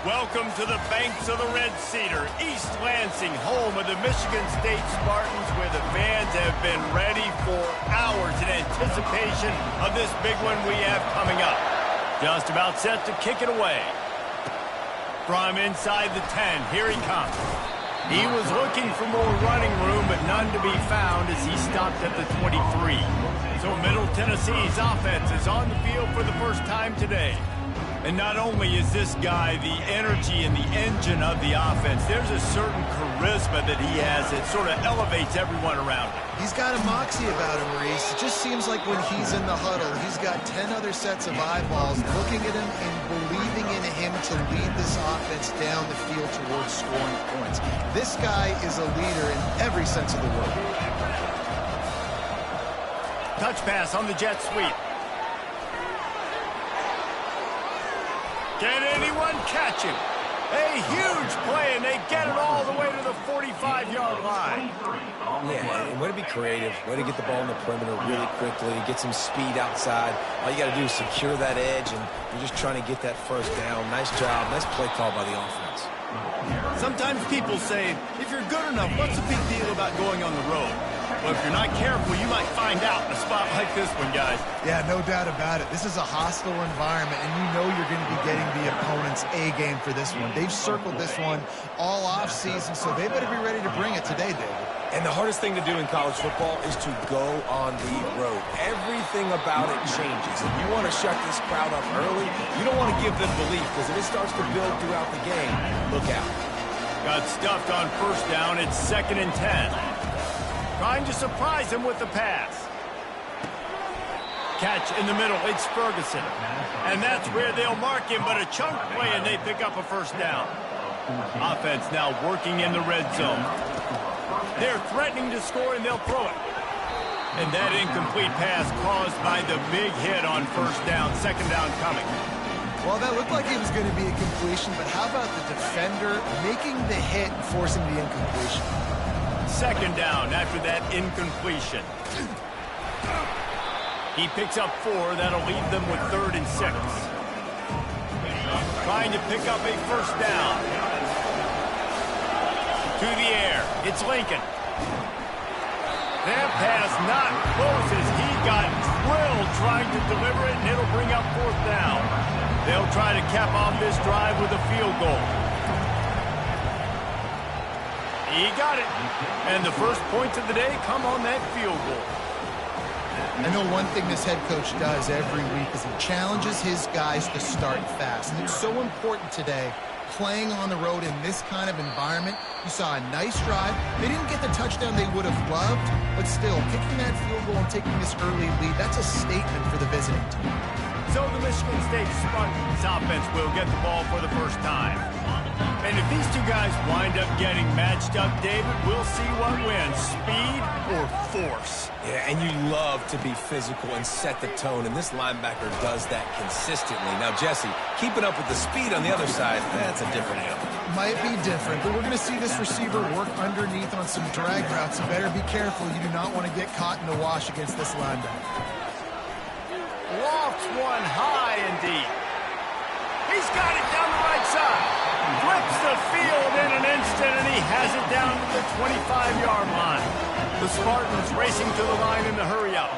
Welcome to the banks of the Red Cedar, East Lansing, home of the Michigan State Spartans, where the fans have been ready for hours in anticipation of this big one we have coming up. Just about set to kick it away. From inside the 10, here he comes. He was looking for more running room, but none to be found as he stopped at the 23. So Middle Tennessee's offense is on the field for the first time today. And not only is this guy the energy and the engine of the offense, there's a certain charisma that he has that sort of elevates everyone around him. He's got a moxie about him, Reese. It just seems like when he's in the huddle, he's got 10 other sets of eyeballs looking at him and believing in him to lead this offense down the field towards scoring points. This guy is a leader in every sense of the word. Touch pass on the jet sweep. Can anyone catch him? A huge play, and they get it all the way to the 45-yard line. Yeah, way to be creative. Way to get the ball in the perimeter really quickly, get some speed outside. All you got to do is secure that edge, and you're just trying to get that first down. Nice job. Nice play call by the offense. Sometimes people say, if you're good enough, what's the big deal about going on the road? Well, if you're not careful, you might find out in a spot like this one, guys. Yeah, no doubt about it. This is a hostile environment, and you know you're going to be getting the opponent's A-game for this one. They've circled this one all offseason, so they better be ready to bring it today, David. And the hardest thing to do in college football is to go on the road. Everything about it changes. If you want to shut this crowd up early, you don't want to give them belief, because if it starts to build throughout the game, look out. Got stuffed on first down. It's 2nd and 10. Trying to surprise him with the pass. Catch in the middle. It's Ferguson. And that's where they'll mark him, but a chunk play, and they pick up a first down. Offense now working in the red zone. They're threatening to score, and they'll throw it. And that incomplete pass caused by the big hit on first down. 2nd down coming. Well, that looked like it was going to be a completion, but how about the defender making the hit and forcing the incompletion? 2nd down after that incompletion. He picks up 4. That'll leave them with 3rd and 6. Trying to pick up a first down. To the air. It's Lincoln. That pass not close as he got drilled trying to deliver it, and it'll bring up 4th down. They'll try to cap off this drive with a field goal. He got it. And the first points of the day come on that field goal. I know one thing this head coach does every week is he challenges his guys to start fast. And it's so important today, playing on the road in this kind of environment. You saw a nice drive. They didn't get the touchdown they would have loved, but still, kicking that field goal and taking this early lead, that's a statement for the visiting team. So the Michigan State Spartans offense will get the ball for the first time. And if these two guys wind up getting matched up, David, we'll see what wins, speed or force. Yeah, and you love to be physical and set the tone, and this linebacker does that consistently. Now, Jesse, keeping up with the speed on the other side, that's a different animal. Might be different, but we're going to see this receiver work underneath on some drag routes. You better be careful. You do not want to get caught in the wash against this linebacker. Lofts one high and deep. He's got it down the right side. Flips the field in an instant, and he has it down to the 25-yard line. The Spartans racing to the line in the hurry-up.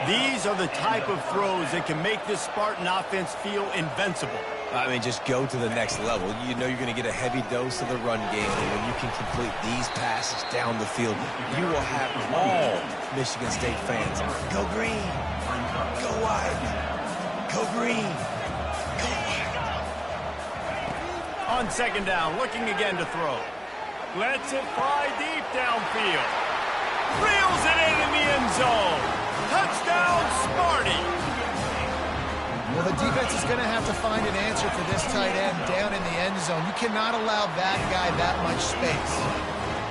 These are the type of throws that can make this Spartan offense feel invincible. I mean, just go to the next level. You know you're going to get a heavy dose of the run game, and when you can complete these passes down the field, you will have all Michigan State fans. Go green. Go white. Go green. Go white. On 2nd down, looking again to throw. Lets it fly deep downfield. Reels it in the end zone. Touchdown, Sparty. Well, the defense is going to have to find an answer for this tight end down in the end zone. You cannot allow that guy that much space.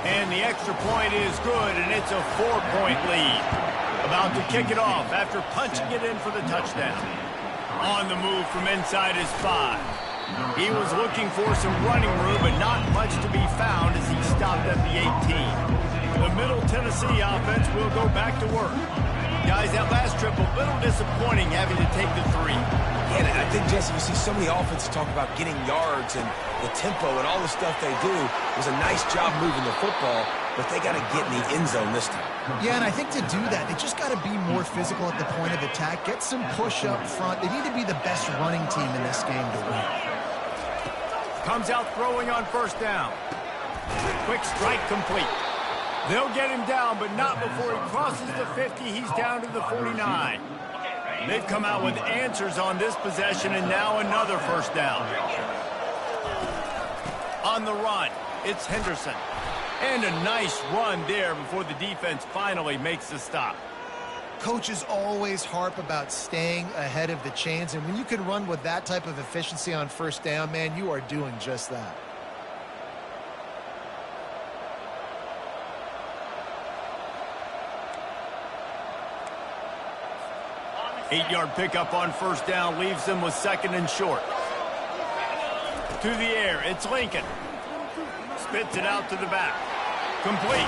And the extra point is good, and it's a 4-point lead. About to kick it off after punching it in for the touchdown. On the move from inside his 5. He was looking for some running room, but not much to be found as he stopped at the 18. The Middle Tennessee offense will go back to work. Guys, that last trip, a little disappointing having to take the 3. Yeah, and I think, Jesse, you see so many offenses talk about getting yards and the tempo and all the stuff they do. It was a nice job moving the football, but they got to get in the end zone this time. Yeah, and I think to do that, they just got to be more physical at the point of attack, get some push up front. They need to be the best running team in this game to win. Comes out throwing on first down. Quick strike complete. They'll get him down, but not before he crosses the 50. He's down to the 49. They've come out with answers on this possession, and now another first down. On the run, it's Henderson. And a nice run there before the defense finally makes the stop. Coaches always harp about staying ahead of the chains, and when you can run with that type of efficiency on first down, man, you are doing just that. 8-yard pickup on first down leaves them with 2nd and short. To the air, it's Lincoln. Spits it out to the back. Complete.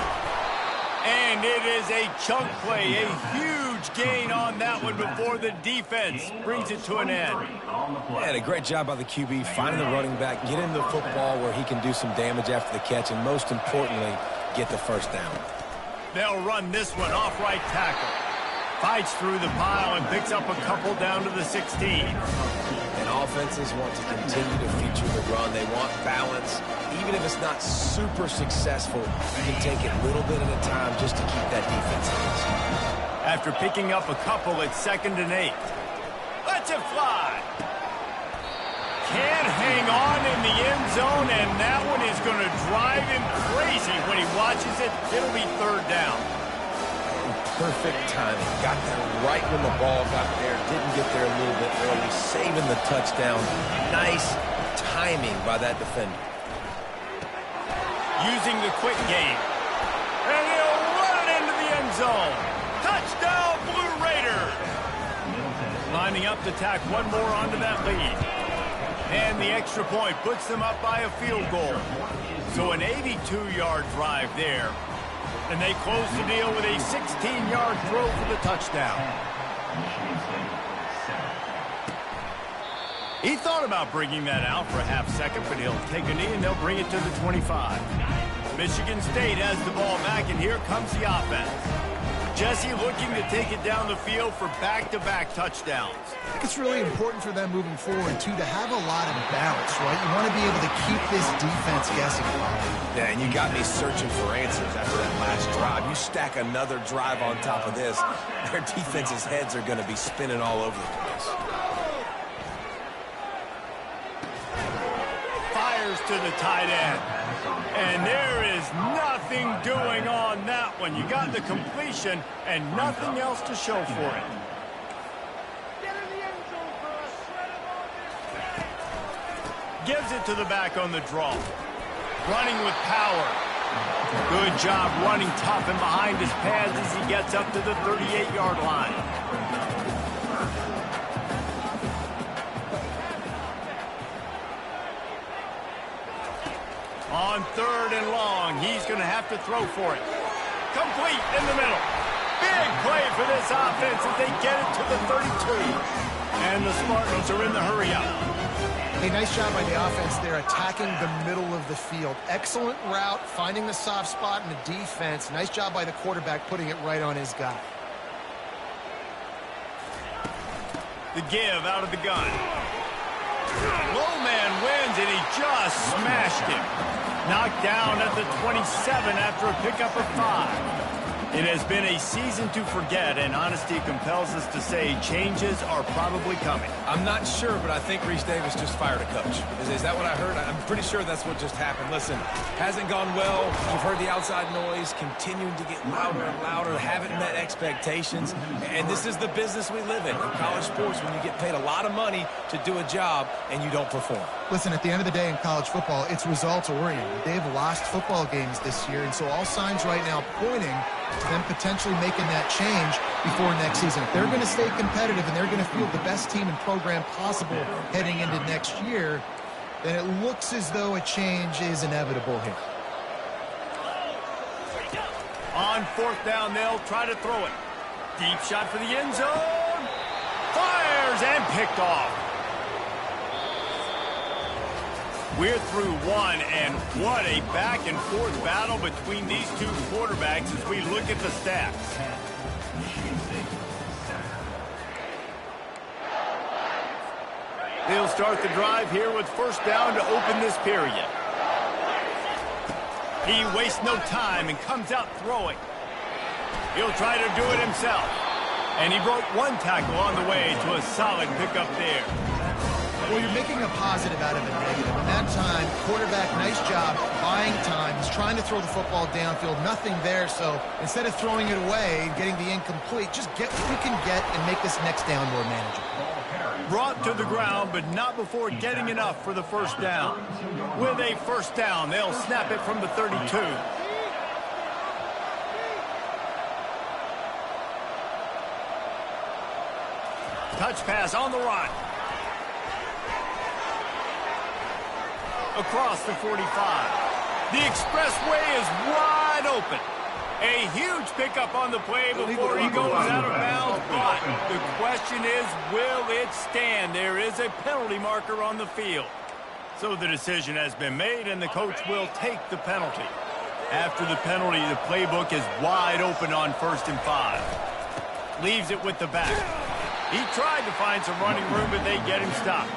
And it is a chunk play, a huge gain on that one before the defense brings it to an end. And a great job by the QB finding the running back, getting the football where he can do some damage after the catch, and most importantly, get the first down. They'll run this one off right tackle. Fights through the pile and picks up a couple down to the 16. And offenses want to continue to feature the run. They want balance. Even if it's not super successful, you can take it little bit at a time just to keep that defense honest. After picking up a couple, it's 2nd and 8. Lets it fly. Can't hang on in the end zone, and that one is going to drive him crazy when he watches it. It'll be 3rd down. Perfect timing. Got there right when the ball got there. Didn't get there a little bit early. Saving the touchdown. Nice timing by that defender. Using the quick game. And he'll run it into the end zone. Touchdown, Blue Raiders. Lining up to tack one more onto that lead. And the extra point puts them up by a field goal. So an 82-yard drive there. And they close the deal with a 16-yard throw for the touchdown. He thought about bringing that out for a half second, but he'll take a knee and they'll bring it to the 25. Michigan State has the ball back, and here comes the offense. Jesse looking to take it down the field for back-to-back touchdowns. I think it's really important for them moving forward, too, to have a lot of balance, right? You want to be able to keep this defense guessing. Yeah, and you got me searching for answers after that last drive. You stack another drive on top of this, their defense's heads are going to be spinning all over the place. Fires to the tight end. And there is nothing doing on that one. You got the completion and nothing else to show for it. Gives it to the back on the draw. Running with power. Good job running tough and behind his pads as he gets up to the 38-yard line. On 3rd and long, he's going to have to throw for it. Complete in the middle. Big play for this offense as they get it to the 32. And the Spartans are in the hurry-up. Hey, nice job by the offense there, attacking the middle of the field. Excellent route, finding the soft spot in the defense. Nice job by the quarterback putting it right on his guy. The give out of the gun. Low man wins, and he just smashed him. Knocked down at the 27 after a pickup of 5. It has been a season to forget, and honesty compels us to say changes are probably coming. I'm not sure, but I think Reese Davis just fired a coach. Is that what I heard? I'm pretty sure that's what just happened. Listen, hasn't gone well. You've heard the outside noise, continuing to get louder and louder, haven't met expectations. And this is the business we live in college sports, when you get paid a lot of money to do a job and you don't perform. Listen, at the end of the day in college football, it's results-oriented. They've lost football games this year, and so all signs right now pointing to them potentially making that change before next season. If they're going to stay competitive and they're going to field the best team and program possible heading into next year, then it looks as though a change is inevitable here. On 4th down, they'll try to throw it. Deep shot for the end zone. Fires and picked off. We're through one, and what a back-and-forth battle between these two quarterbacks as we look at the stats. He'll start the drive here with first down to open this period. He wastes no time and comes out throwing. He'll try to do it himself. And he broke one tackle on the way to a solid pickup there. Well, you're making a positive out of a negative. And that time, quarterback, nice job buying time. He's trying to throw the football downfield. Nothing there, so instead of throwing it away and getting the incomplete, just get what you can get and make this next down more manageable. Brought to the ground, but not before getting enough for the first down. With a first down, they'll snap it from the 32. Touch pass on the run. Across the 45. The expressway is wide open. A huge pickup on the play before he goes out of bounds, but the question is, will it stand? There is a penalty marker on the field. So the decision has been made, and the coach will take the penalty. After the penalty, the playbook is wide open on 1st and 5. Leaves it with the back. He tried to find some running room, but they get him stopped.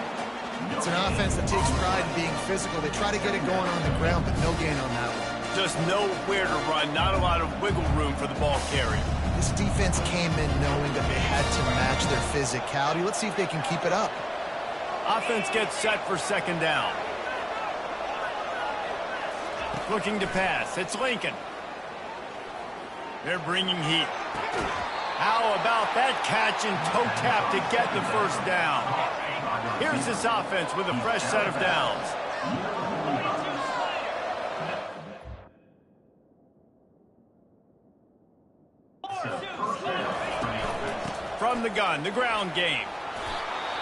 It's an offense that takes pride in being physical. They try to get it going on the ground, but no gain on that one. Just nowhere to run, not a lot of wiggle room for the ball carrier. This defense came in knowing that they had to match their physicality. Let's see if they can keep it up. Offense gets set for second down. Looking to pass. It's Lincoln. They're bringing heat. How about that catch and toe tap to get the first down? Here's this offense with a fresh set of downs. From the gun, the ground game.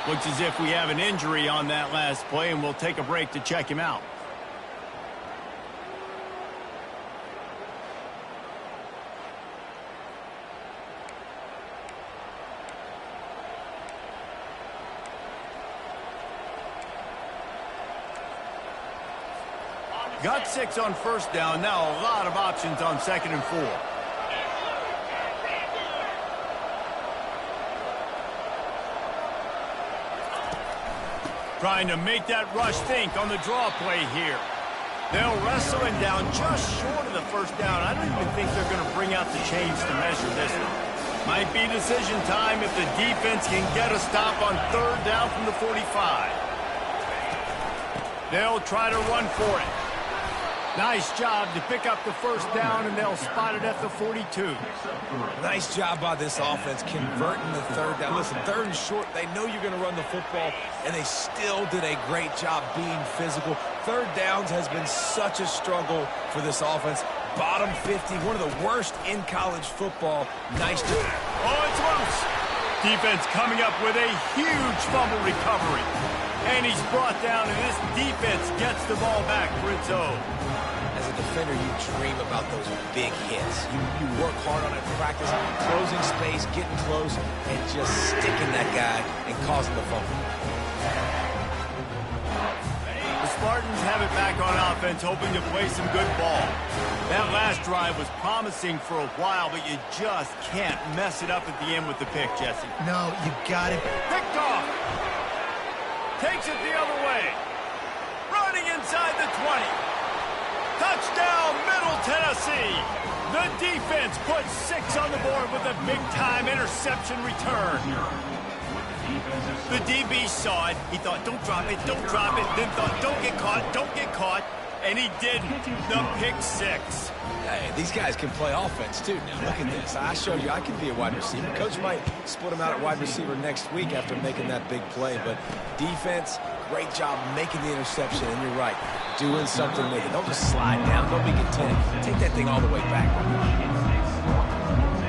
Looks as if we have an injury on that last play, and we'll take a break to check him out. Got 6 on first down. Now a lot of options on 2nd and 4. Trying to make that rush think on the draw play here. They'll wrestle him down just short of the first down. I don't even think they're going to bring out the chains to measure this one. Might be decision time if the defense can get a stop on 3rd down from the 45. They'll try to run for it. Nice job to pick up the first down, and they'll spot it at the 42. Nice job by this offense converting the 3rd down. Listen, 3rd and short, they know you're going to run the football, and they still did a great job being physical. 3rd downs has been such a struggle for this offense. Bottom 50, one of the worst in college football. Nice job. Oh, it's loose. Defense coming up with a huge fumble recovery. And he's brought down, and this defense gets the ball back for its own. As a defender, you dream about those big hits. You work hard on it in practice, closing space, getting close, and just sticking that guy and causing the fumble. The Spartans have it back on offense, hoping to play some good ball. That last drive was promising for a while, but you just can't mess it up at the end with the pick, Jesse. No, you got it. Picked off. Takes it the other way. Running inside the 20. Touchdown, Middle Tennessee. The defense puts 6 on the board with a big-time interception return. The DB saw it. He thought, don't drop it, don't drop it. Then thought, don't get caught. And he didn't. The pick 6. Hey, these guys can play offense, too. Now, look at this. I showed you I can be a wide receiver. Coach might split him out at wide receiver next week after making that big play. But defense, great job making the interception. And you're right, doing something with it. Don't just slide down. Don't be content. Take that thing all the way back.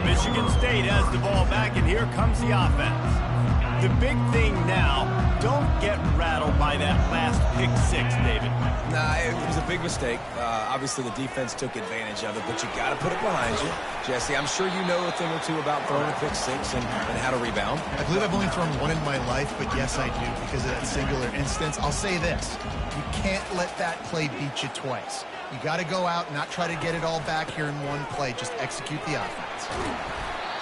Michigan State has the ball back, and here comes the offense. The big thing now, don't get rattled by that last pick six, David. Nah, it was a big mistake. Obviously, the defense took advantage of it, but you got to put it behind you. Jesse, I'm sure you know a thing or two about throwing a pick six and how to rebound. I believe I've only thrown one in my life, but yes, I do because of that singular instance. I'll say this. You can't let that play beat you twice. You got to go out and not try to get it all back here in one play. Just execute the offense.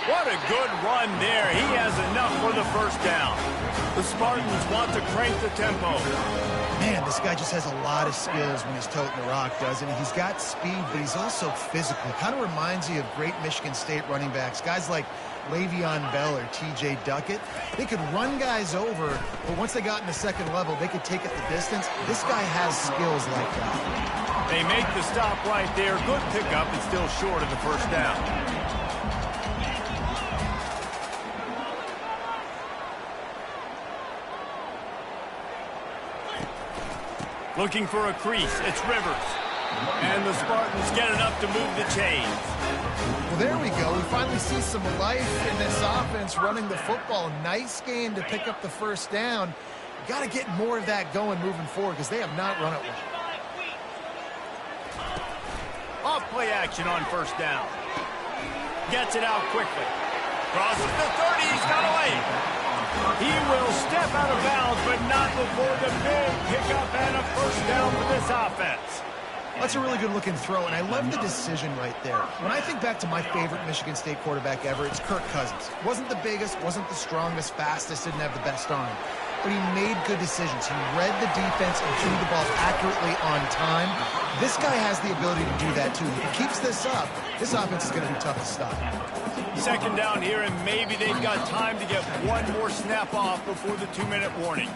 What a good run there. He has enough for the first down. The Spartans want to crank the tempo. Man, this guy just has a lot of skills when he's toting the rock, doesn't he? He's got speed, but he's also physical. Kind of reminds you of great Michigan State running backs. Guys like Le'Veon Bell or T.J. Duckett. They could run guys over, but once they got in the second level, they could take it the distance. This guy has skills like that. They make the stop right there. Good pickup, and still short of the first down. Looking for a crease. It's Rivers. And the Spartans get enough to move the chains. Well, there we go. We finally see some life in this offense running the football. Nice game to pick up the first down. Got to get more of that going moving forward because they have not run it well. Off play action on first down. Gets it out quickly. Crosses the 30. He's got away. He will step out of bounds, but not before the big pickup and a first down for this offense. That's a really good-looking throw, and I love the decision right there. When I think back to my favorite Michigan State quarterback ever, it's Kirk Cousins. Wasn't the biggest, wasn't the strongest, fastest, didn't have the best arm. But he made good decisions. He read the defense and threw the ball accurately on time. This guy has the ability to do that, too. If he keeps this up, this offense is going to be tough to stop. Second down here, and maybe they've got time to get one more snap off before the 2-minute warning.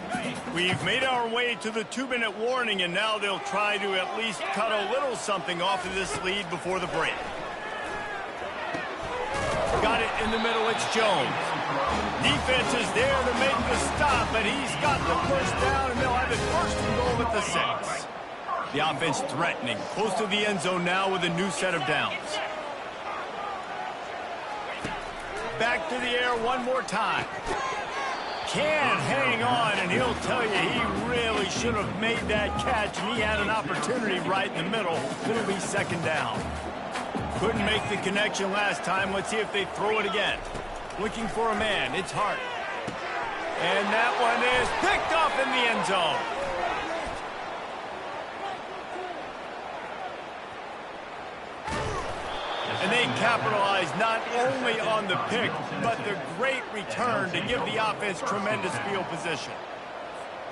We've made our way to the 2-minute warning, and now they'll try to at least cut a little something off of this lead before the break. Got it in the middle. It's Jones. Defense is there to make the stop, but he's got the first down, and they'll have it first and goal at the 6. The offense threatening, close to the end zone now with a new set of downs. Back to the air one more time. Can't hang on, and he'll tell you he really should have made that catch, and he had an opportunity right in the middle. It'll be second down. Couldn't make the connection last time. Let's see if they throw it again. Looking for a man. It's Hart. And that one is picked up in the end zone. And they capitalize not only on the pick, but the great return to give the offense tremendous field position.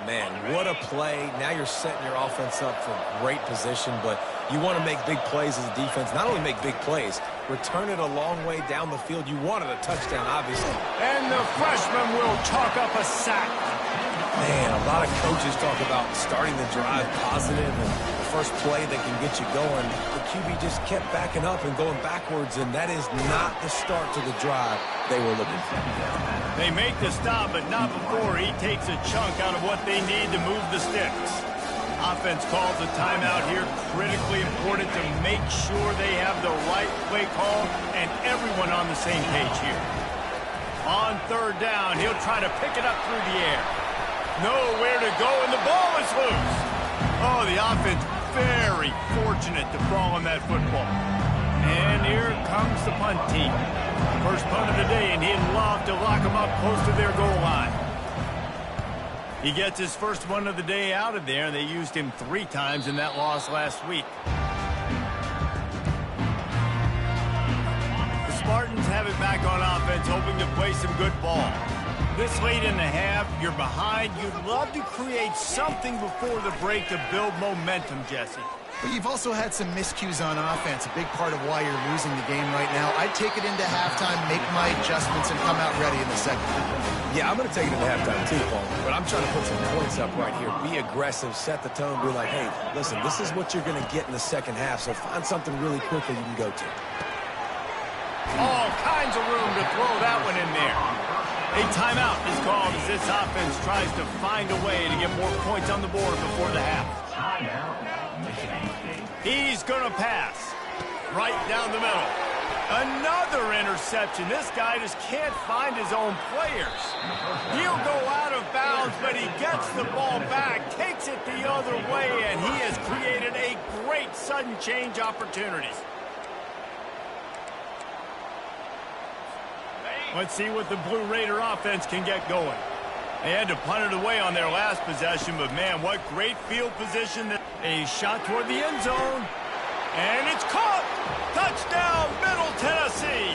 Man, what a play. Now you're setting your offense up for great position, but you want to make big plays as a defense. Not only make big plays, return it a long way down the field. You wanted a touchdown, obviously. And the freshman will chalk up a sack. Man, a lot of coaches talk about starting the drive positive and the first play that can get you going. The QB just kept backing up and going backwards, and that is not the start to the drive they were looking for. They make the stop, but not before he takes a chunk out of what they need to move the sticks. Offense calls a timeout here, critically important to make sure they have the right play call and everyone on the same page here. On third down, he'll try to pick it up through the air. Nowhere to go, and the ball is loose. Oh, the offense very fortunate to fall on that football. And here comes the punt team. First punt of the day, and he'd love to lock them up close to their goal line. He gets his first one of the day out of there, and they used him 3 times in that loss last week. The Spartans have it back on offense, hoping to play some good ball. This late in the half, you're behind. You'd love to create something before the break to build momentum, Jesse. But you've also had some miscues on offense, a big part of why you're losing the game right now. I'd take it into halftime, make my adjustments, and come out ready in the second half. Yeah, I'm going to take it into halftime too, Paul. But I'm trying to put some points up right here. Be aggressive, set the tone, be like, hey, listen, this is what you're going to get in the second half, so find something really quickly you can go to. All kinds of room to throw that one in there. A timeout is called as this offense tries to find a way to get more points on the board before the half. He's going to pass right down the middle. Another interception. This guy just can't find his own players. He'll go out of bounds, but he gets the ball back, takes it the other way, and he has created a great sudden change opportunities. Let's see what the Blue Raider offense can get going. They had to punt it away on their last possession, but man, what great field position. A shot toward the end zone, and it's caught. Touchdown, Middle Tennessee.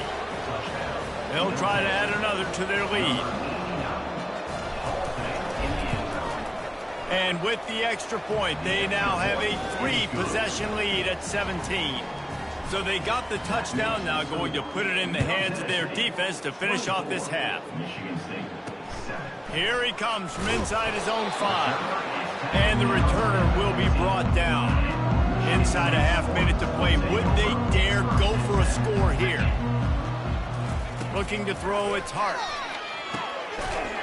They'll try to add another to their lead. And with the extra point, they now have a 3-possession lead at 17. So they got the touchdown, now going to put it in the hands of their defense to finish off this half. Here he comes from inside his own 5. And the returner will be brought down. Inside a half-minute to play. Would they dare go for a score here? Looking to throw, it's Hart.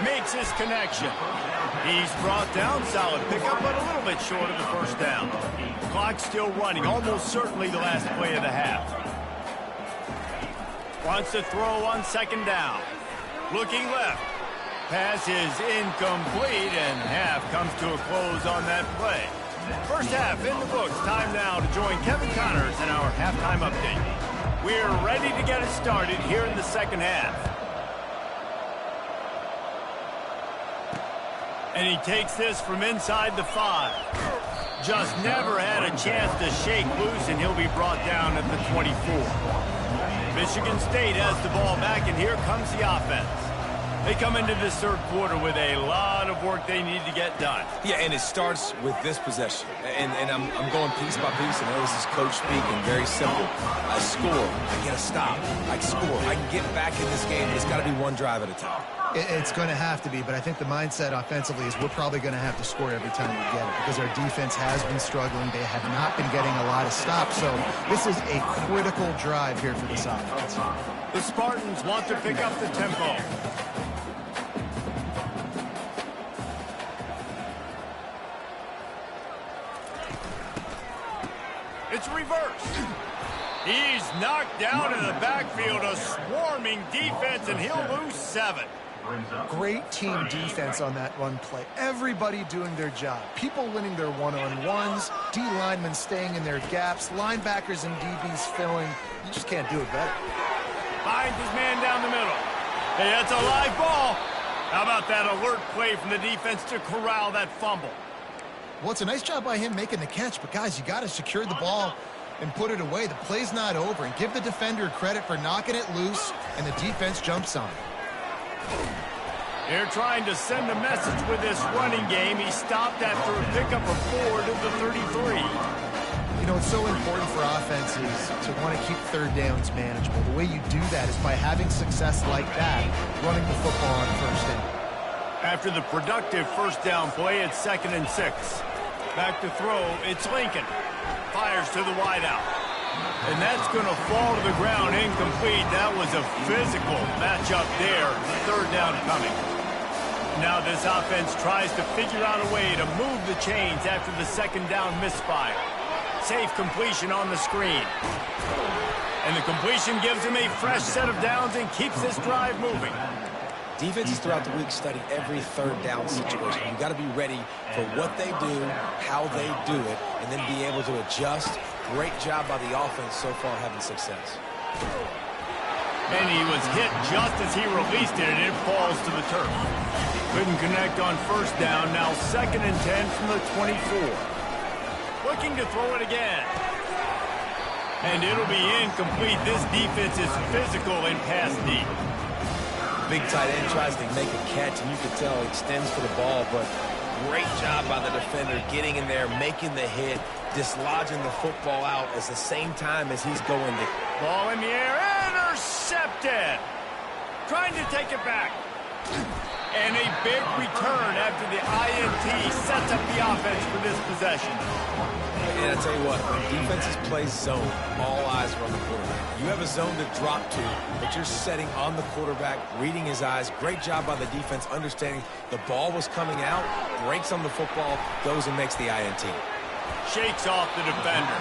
Makes his connection. He's brought down. Solid pickup, but a little bit short of the first down. Clock still running. Almost certainly the last play of the half. Wants to throw on second down. Looking left. Pass is incomplete, and half comes to a close on that play. First half in the books. Time now to join Kevin Connors in our halftime update. We're ready to get it started here in the second half. And he takes this from inside the 5. Just never had a chance to shake loose, and he'll be brought down at the 24. Michigan State has the ball back, and here comes the offense. They come into this third quarter with a lot of work they need to get done. Yeah, and it starts with this possession. And I'm going piece by piece. I know this is coach speaking, very simple. I score, I get a stop, I score. I can get back in this game, but it's got to be one drive at a time. It's going to have to be, but I think the mindset offensively is we're probably going to have to score every time we get it because our defense has been struggling. They have not been getting a lot of stops, so this is a critical drive here for this offense. The Spartans want to pick up the tempo. It's reversed. He's knocked down in the backfield, a swarming defense, and he'll lose 7. Great team defense on that run play. Everybody doing their job. People winning their one-on-ones, D linemen staying in their gaps, linebackers and DBs filling. You just can't do it better. Finds his man down the middle. Hey, that's a live ball. How about that alert play from the defense to corral that fumble? Well, it's a nice job by him making the catch, but guys, you got to secure the ball and put it away. The play's not over, and give the defender credit for knocking it loose, and the defense jumps on it. They're trying to send a message with this running game. He stopped after a pickup of 4 to the 33. You know, it's so important for offenses to want to keep third downs manageable. The way you do that is by having success like that, running the football on first down. After the productive first down play, it's 2nd and 6. Back to throw, it's Lincoln. Fires to the wideout. And that's going to fall to the ground incomplete. That was a physical matchup there. Third down coming. Now this offense tries to figure out a way to move the chains after the second down misfire. Safe completion on the screen. And the completion gives him a fresh set of downs and keeps this drive moving. Defenses throughout the week study every third down situation. You got to be ready for what they do, how they do it, and then be able to adjust. Great job by the offense so far having success. And he was hit just as he released it, and it falls to the turf. Couldn't connect on first down. Now 2nd and 10 from the 24. Looking to throw it again. And it'll be incomplete. This defense is physical and pass deep. Big tight end tries to make a catch, and you can tell he extends for the ball, but great job by the defender getting in there, making the hit, dislodging the football out at the same time as he's going to. Ball in the air, intercepted. Trying to take it back. And a big return after the INT sets up the offense for this possession. And I tell you what, when defenses play zone, all eyes are on the quarterback. You have a zone to drop to, but you're setting on the quarterback, reading his eyes. Great job by the defense, understanding the ball was coming out, breaks on the football, goes and makes the INT. Shakes off the defender.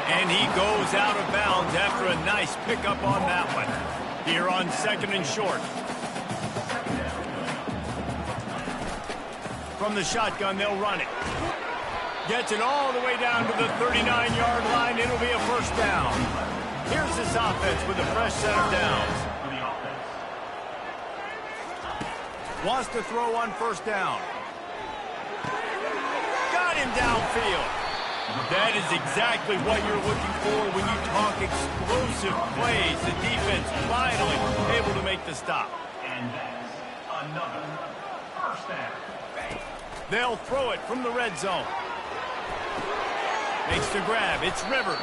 And he goes out of bounds after a nice pickup on that one. Here on 2nd and short. From the shotgun, they'll run it. Gets it all the way down to the 39-yard line. It'll be a first down. Here's this offense with a fresh set of downs. Wants to throw on first down. Got him downfield. That is exactly what you're looking for when you talk explosive plays. The defense finally able to make the stop. And that's another first down. They'll throw it from the red zone. Makes the grab. It's Rivers.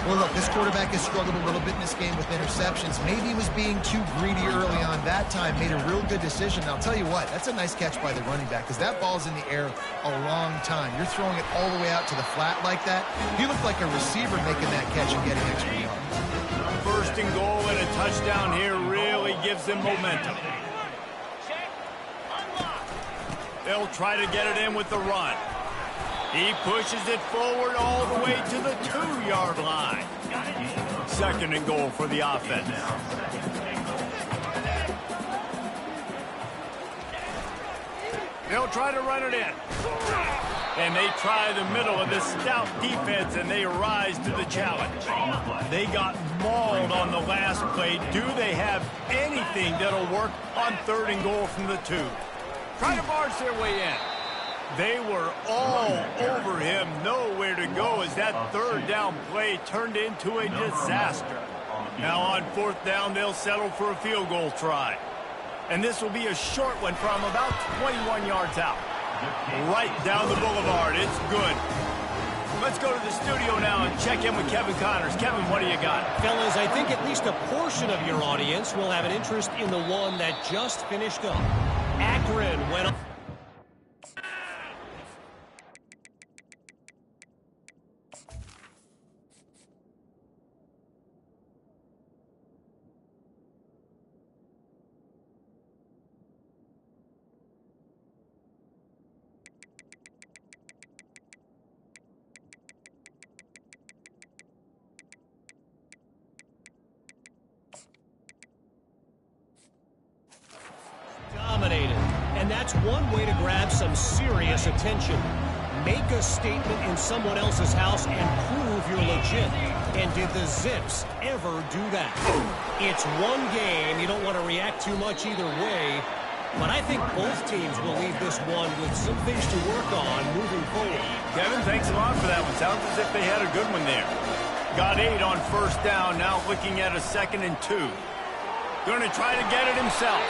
Well, look, this quarterback has struggled a little bit in this game with interceptions. Maybe he was being too greedy early on. That time made a real good decision. And I'll tell you what, that's a nice catch by the running back because that ball's in the air a long time. You're throwing it all the way out to the flat like that. He looked like a receiver making that catch and getting extra yards. First and goal and a touchdown here really gives them momentum. They'll try to get it in with the run. He pushes it forward all the way to the 2-yard line. 2nd and goal for the offense. They'll try to run it in. And they try the middle of this stout defense, and they rise to the challenge. They got mauled on the last play. Do they have anything that'll work on 3rd and goal from the 2? Try to barge their way in. They were all over him, nowhere to go as that 3rd down play turned into a disaster. Now on 4th down, they'll settle for a field goal try. And this will be a short one from about 21 yards out. Right down the boulevard. It's good. Let's go to the studio now and check in with Kevin Connors. Kevin, what do you got? Fellas, I think at least a portion of your audience will have an interest in the one that just finished up. Akron went up. Dominated. And that's one way to grab some serious attention. Make a statement in someone else's house and prove you're legit. And did the Zips ever do that? It's one game. You don't want to react too much either way. But I think both teams will leave this one with some things to work on moving forward. Kevin, thanks a lot for that one. Sounds as if they had a good one there. Got 8 on first down. Now looking at a 2nd and 2. Going to try to get it himself.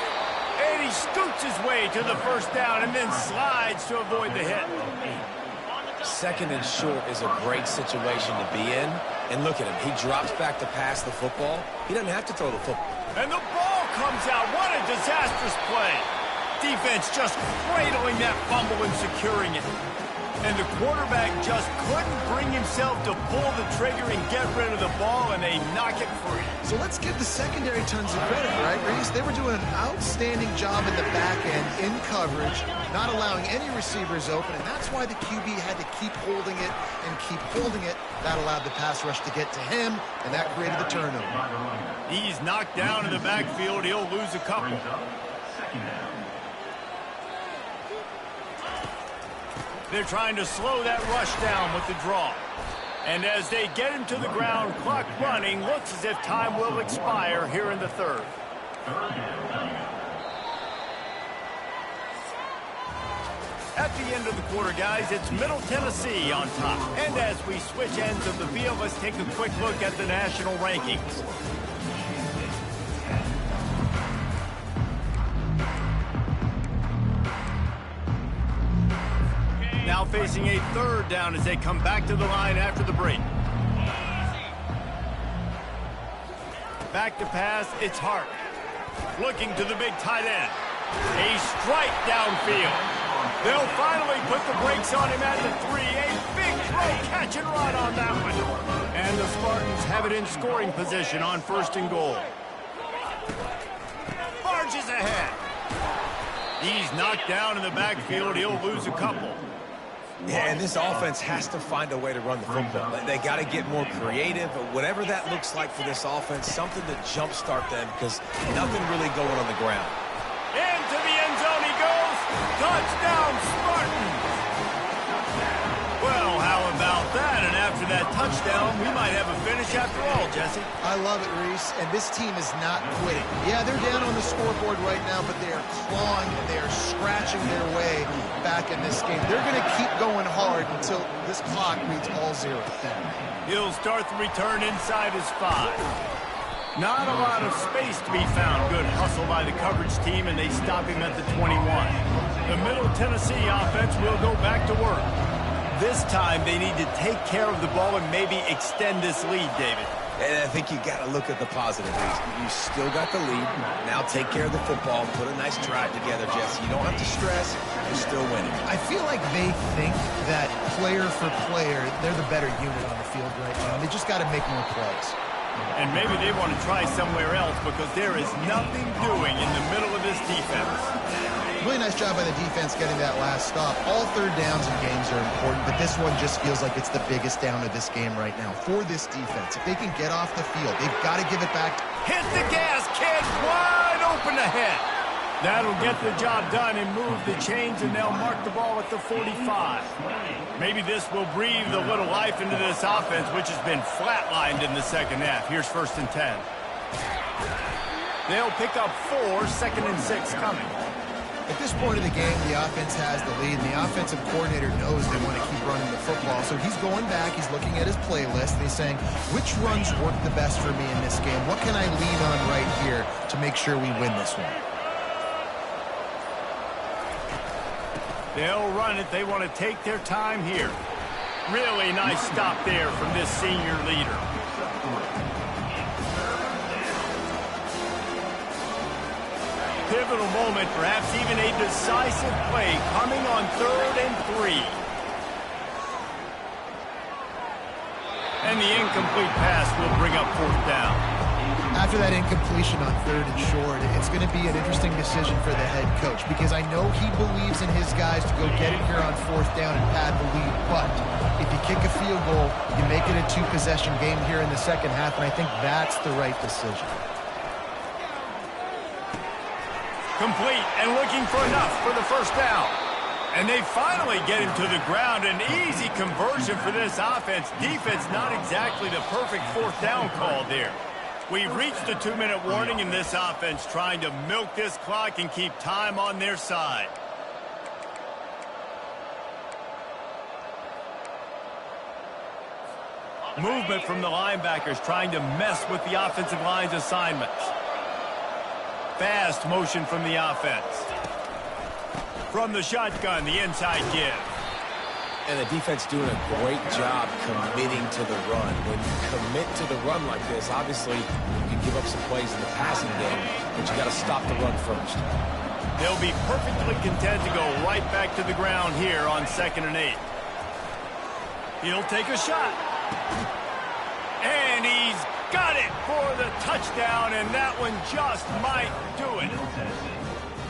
And he scoots his way to the first down and then slides to avoid the hit. 2nd and short is a great situation to be in. And look at him. He drops back to pass the football. He doesn't have to throw the football. And the ball comes out. What a disastrous play. Defense just cradling that fumble and securing it. And the quarterback just couldn't bring himself to pull the trigger and get rid of the ball, and they knock it free. So let's give the secondary tons of credit, right, Reese? They were doing an outstanding job in the back end, in coverage, not allowing any receivers open, and that's why the QB had to keep holding it and keep holding it. That allowed the pass rush to get to him, and that created the turnover. He's knocked down in the backfield. He'll lose a couple. They're trying to slow that rush down with the draw. And as they get him to the ground, clock running, looks as if time will expire here in the 3rd. At the end of the quarter, guys, it's Middle Tennessee on top. And as we switch ends of the field, let's take a quick look at the national rankings. Now facing a 3rd down as they come back to the line after the break. Back to pass, it's Hart. Looking to the big tight end. A strike downfield. They'll finally put the brakes on him at the 3. A big throw, catch and run on that one. And the Spartans have it in scoring position on 1st and goal. Barges ahead. He's knocked down in the backfield. He'll lose a couple. Yeah, and this offense has to find a way to run the football. They got to get more creative, whatever that looks like for this offense, something to jumpstart them because nothing really going on the ground. Into the end zone he goes. Touchdown, Spartans. Well, how about that? And after that touchdown, we might have a finish after all, Jesse. I love it, Reese, and this team is not quitting. Yeah, they're down on the scoreboard right now, but they are clawing and they are scratching their way back in this game. They're going to keep going hard until this clock reads all zero. He'll start the return inside his 5. Not a lot of space to be found. Good hustle by the coverage team, and they stop him at the 21. The Middle Tennessee offense will go back to work. This time, they need to take care of the ball and maybe extend this lead, David. And I think you got to look at the positive reason. You still got the lead. Now take care of the football. Put a nice drive together, Jesse. You don't have to stress. You're still winning. I feel like they think that player for player, they're the better unit on the field right now. They just got to make more plays. And maybe they want to try somewhere else because there is nothing doing in the middle of this defense. Really nice job by the defense getting that last stop. All third downs in games are important, but this one just feels like it's the biggest down of this game right now for this defense. If they can get off the field, they've got to give it back. Hit the gas, kid. Wide open ahead. That'll get the job done and move the chains, and they'll mark the ball at the 45. Maybe this will breathe a little life into this offense, which has been flatlined in the second half. Here's 1st and 10. They'll pick up 4, 2nd and 6 coming. At this point of the game, the offense has the lead, and the offensive coordinator knows they want to keep running the football. So he's going back, he's looking at his playlist, and he's saying, which runs work the best for me in this game? What can I lean on right here to make sure we win this one? They'll run it. They want to take their time here. Really nice stop there from this senior leader. Pivotal moment, perhaps even a decisive play coming on 3rd and 3. And the incomplete pass will bring up 4th down. After that incompletion on 3rd and short, it's going to be an interesting decision for the head coach because I know he believes in his guys to go get it here on 4th down and pad the lead, but if you kick a field goal, you make it a 2-possession game here in the second half, and I think that's the right decision. Complete and looking for enough for the 1st down. And they finally get him to the ground. An easy conversion for this offense. Defense not exactly the perfect 4th down call there. We've reached the 2-minute warning in this offense, trying to milk this clock and keep time on their side. Movement from the linebackers trying to mess with the offensive line's assignments. Fast motion from the offense. From the shotgun, the inside give. And the defense doing a great job committing to the run. When you commit to the run like this, obviously you can give up some plays in the passing game, but you got to stop the run first. They'll be perfectly content to go right back to the ground here on 2nd and 8. He'll take a shot. And he's got it for the touchdown, and that one just might do it.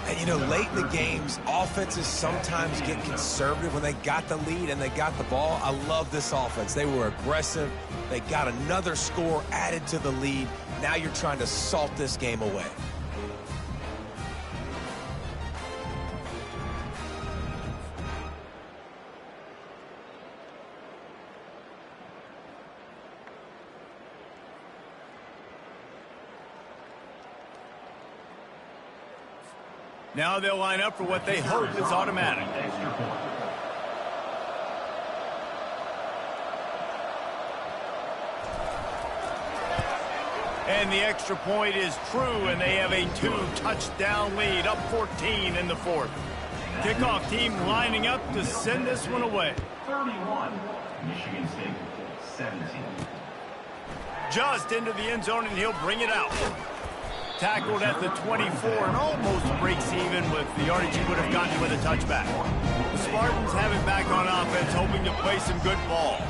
And, you know, late in the games, offenses sometimes get conservative when they got the lead and they got the ball. I love this offense. They were aggressive. They got another score added to the lead. Now you're trying to salt this game away. Now they'll line up for what they hope is automatic. And the extra point is true, and they have a 2-touchdown lead, up 14 in the 4th. Kickoff team lining up to send this one away. 31, Michigan State, 17. Just into the end zone, and he'll bring it out. Tackled at the 24 and almost breaks even with the yardage he would have gotten with a touchback. The Spartans have it back on offense, hoping to play some good ball.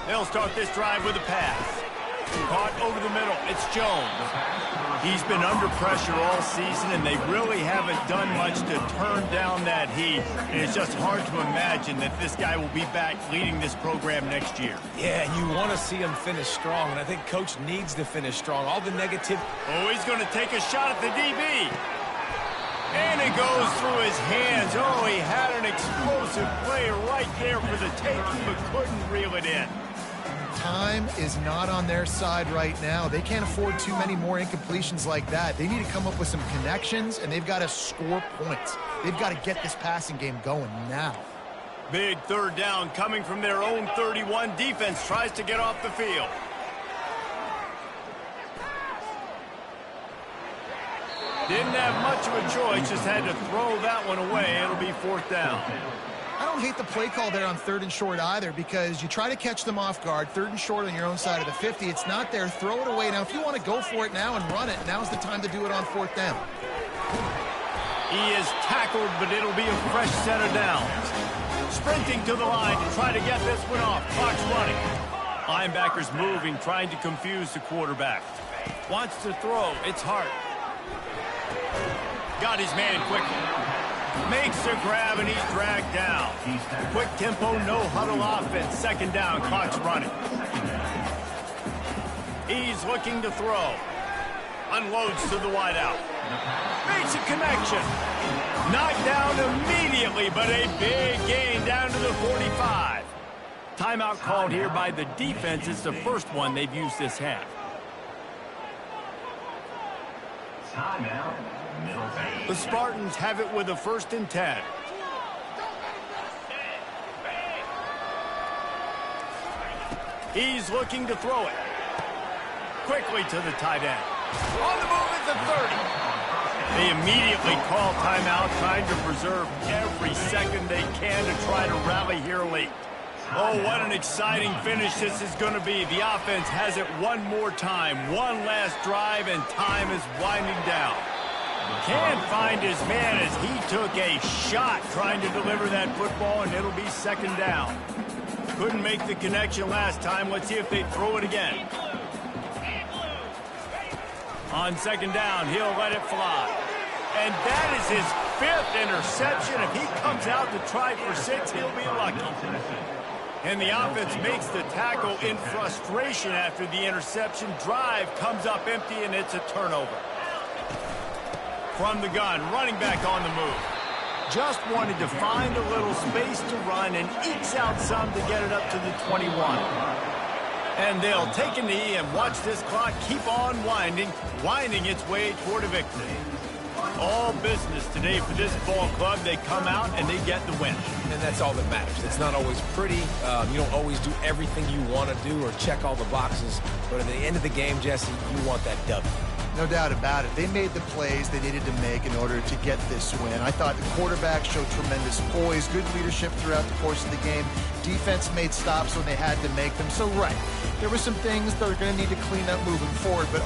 They'll start this drive with a pass. Caught over the middle. It's Jones. He's been under pressure all season, and they really haven't done much to turn down that heat. And it's just hard to imagine that this guy will be back leading this program next year. Yeah, and you want to see him finish strong, and I think Coach needs to finish strong. All the negative. Oh, he's going to take a shot at the DB. And it goes through his hands. Oh, he had an explosive play right there for the taking, but couldn't reel it in. Time is not on their side right now. They can't afford too many more incompletions like that. They need to come up with some connections, and they've got to score points. They've got to get this passing game going now. Big third down coming from their own 31. Defense tries to get off the field. Didn't have much of a choice, just had to throw that one away. It'll be fourth down. I don't hate the play call there on 3rd and short either, because you try to catch them off guard. 3rd and short on your own side of the 50. It's not there. Throw it away. Now, if you want to go for it now and run it, now's the time to do it on 4th down. He is tackled, but it'll be a fresh set of downs. Sprinting to the line to try to get this one off. Clock's running. Linebackers moving, trying to confuse the quarterback. Wants to throw. It's Hart. Got his man quickly. Makes a grab, and he's dragged down. Quick tempo, no huddle offense. 2nd down, clock's running. He's looking to throw. Unloads to the wideout. Makes a connection. Knocked down immediately, but a big gain down to the 45. Timeout called here by the defense. It's the first one they've used this half. Timeout. The Spartans have it with a 1st and 10. He's looking to throw it. Quickly to the tight end. On the move at the 30. They immediately call timeout, trying to preserve every second they can to try to rally here late. Oh, what an exciting finish this is going to be. The offense has it one more time. One last drive, and time is winding down. Can't find his man as he took a shot trying to deliver that football, and it'll be 2nd down. Couldn't make the connection last time. Let's see if they throw it again. On 2nd down, he'll let it fly. And that is his 5th interception. If he comes out to try for 6, he'll be lucky. And the offense makes the tackle in frustration after the interception. Drive comes up empty, and it's a turnover. From the gun, running back on the move. Just wanted to find a little space to run and ekes out some to get it up to the 21. And they'll take a knee and watch this clock keep on winding its way toward a victory. All business today for this ball club. They come out and they get the win. And that's all that matters. It's not always pretty. You don't always do everything you want to do or check all the boxes. But at the end of the game, Jesse, you want that W. No doubt about it. They made the plays they needed to make in order to get this win. I thought the quarterback showed tremendous poise, good leadership throughout the course of the game. Defense made stops when they had to make them. So, right, there were some things they're going to need to clean up moving forward, but